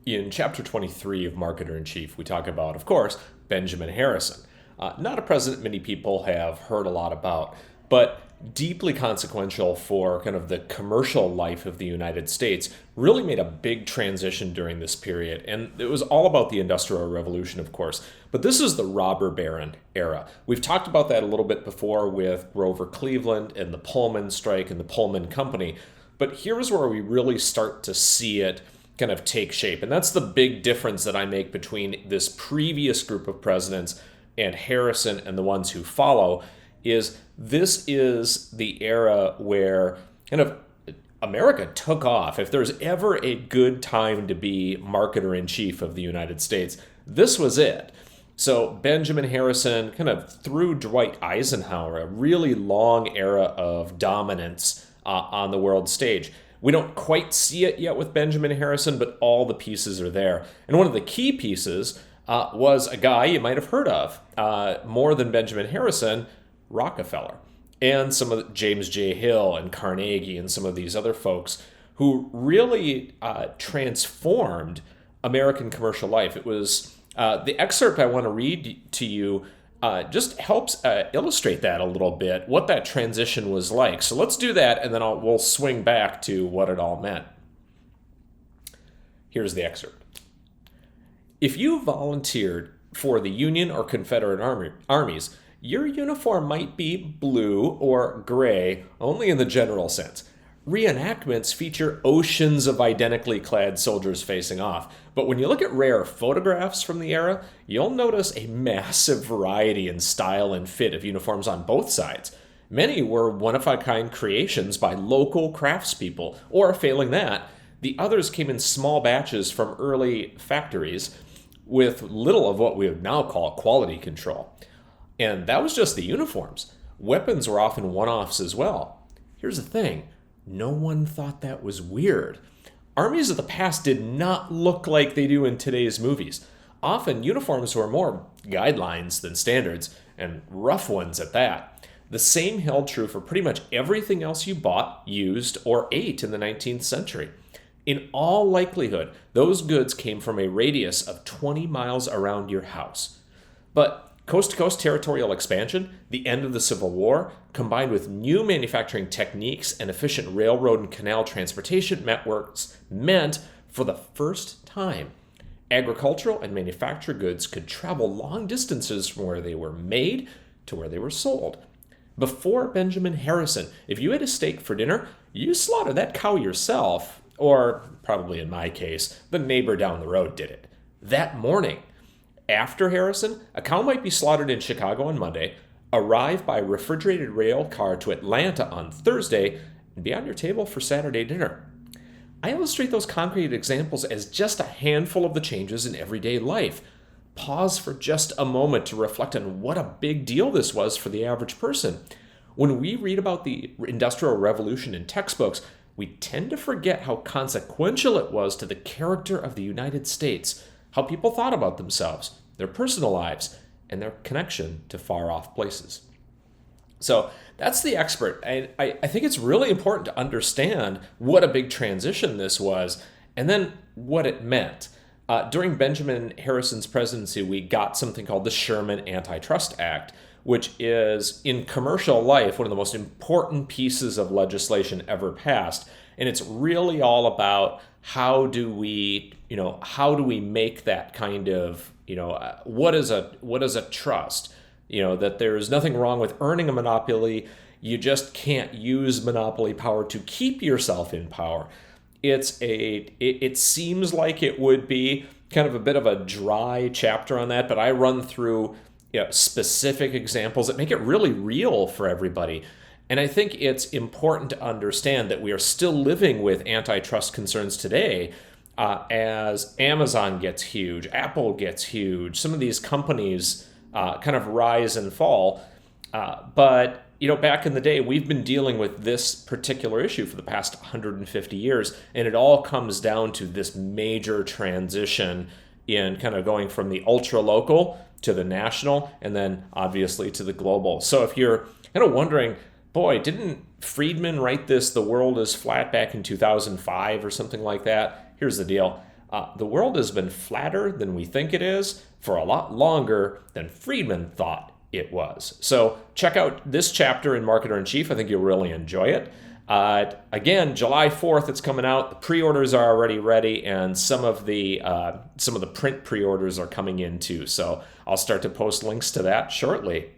In chapter 23 of Marketer in Chief, we talk about, of course, Benjamin Harrison. Not a president many people have heard a lot about, but deeply consequential for kind of the commercial life of the United States, really made a big transition during this period. And it was all about the Industrial Revolution, of course. But this is the robber baron era. We've talked about that a little bit before with Grover Cleveland and the Pullman strike and the Pullman Company. But here's where we really start to see it kind of take shape. And that's the big difference that I make between this previous group of presidents and Harrison and the ones who follow, is this is the era where kind of America took off. If there's ever a good time to be marketer in chief of the United States, this was it. So Benjamin Harrison kind of through Dwight Eisenhower, a really long era of dominance on the world stage. We don't quite see it yet with Benjamin Harrison, but all the pieces are there. And one of the key pieces was a guy you might have heard of, more than Benjamin Harrison, Rockefeller, and some of James J. Hill and Carnegie and some of these other folks who really transformed American commercial life. It was the excerpt I want to read to you just helps illustrate that a little bit, what that transition was like. So let's do that, and then we'll swing back to what it all meant. Here's the excerpt. If you volunteered for the Union or Confederate armies, your uniform might be blue or gray, only in the general sense. Reenactments feature oceans of identically clad soldiers facing off. But when you look at rare photographs from the era, you'll notice a massive variety in style and fit of uniforms on both sides. Many were one-of-a-kind creations by local craftspeople, or failing that, the others came in small batches from early factories with little of what we would now call quality control. And that was just the uniforms. Weapons were often one-offs as well. Here's the thing. No one thought that was weird. Armies of the past did not look like they do in today's movies. Often, uniforms were more guidelines than standards, and rough ones at that. The same held true for pretty much everything else you bought, used, or ate in the 19th century. In all likelihood, those goods came from a radius of 20 miles around your house. But coast-to-coast territorial expansion, the end of the Civil War, combined with new manufacturing techniques and efficient railroad and canal transportation networks, meant, for the first time, agricultural and manufactured goods could travel long distances from where they were made to where they were sold. Before Benjamin Harrison, if you had a steak for dinner, you slaughtered that cow yourself, or, probably in my case, the neighbor down the road did it. That morning, after Harrison, a cow might be slaughtered in Chicago on Monday, arrive by refrigerated rail car to Atlanta on Thursday, and be on your table for Saturday dinner. I illustrate those concrete examples as just a handful of the changes in everyday life. Pause for just a moment to reflect on what a big deal this was for the average person. When we read about the Industrial Revolution in textbooks, we tend to forget how consequential it was to the character of the United States, how people thought about themselves, their personal lives, and their connection to far-off places. So that's the expert. I think it's really important to understand what a big transition this was, and then what it meant. During Benjamin Harrison's presidency, we got something called the Sherman Antitrust Act, which is, in commercial life, one of the most important pieces of legislation ever passed. And it's really all about how do we make that kind of, what is a trust? That there's nothing wrong with earning a monopoly. You just can't use monopoly power to keep yourself in power. It seems like it would be kind of a bit of a dry chapter on that, but I run through specific examples that make it really real for everybody. And I think it's important to understand that we are still living with antitrust concerns today as Amazon gets huge, Apple gets huge, some of these companies kind of rise and fall. But back in the day, we've been dealing with this particular issue for the past 150 years, and it all comes down to this major transition in kind of going from the ultra-local to the national, and then obviously to the global. So if you're kind of wondering, boy, didn't Friedman write this, "The World is Flat," back in 2005 or something like that? Here's the deal. The world has been flatter than we think it is for a lot longer than Friedman thought it was. So check out this chapter in Marketer in Chief. I think you'll really enjoy it. Again, July 4th, it's coming out. The pre-orders are already ready, and some of the print pre-orders are coming in too. So I'll start to post links to that shortly.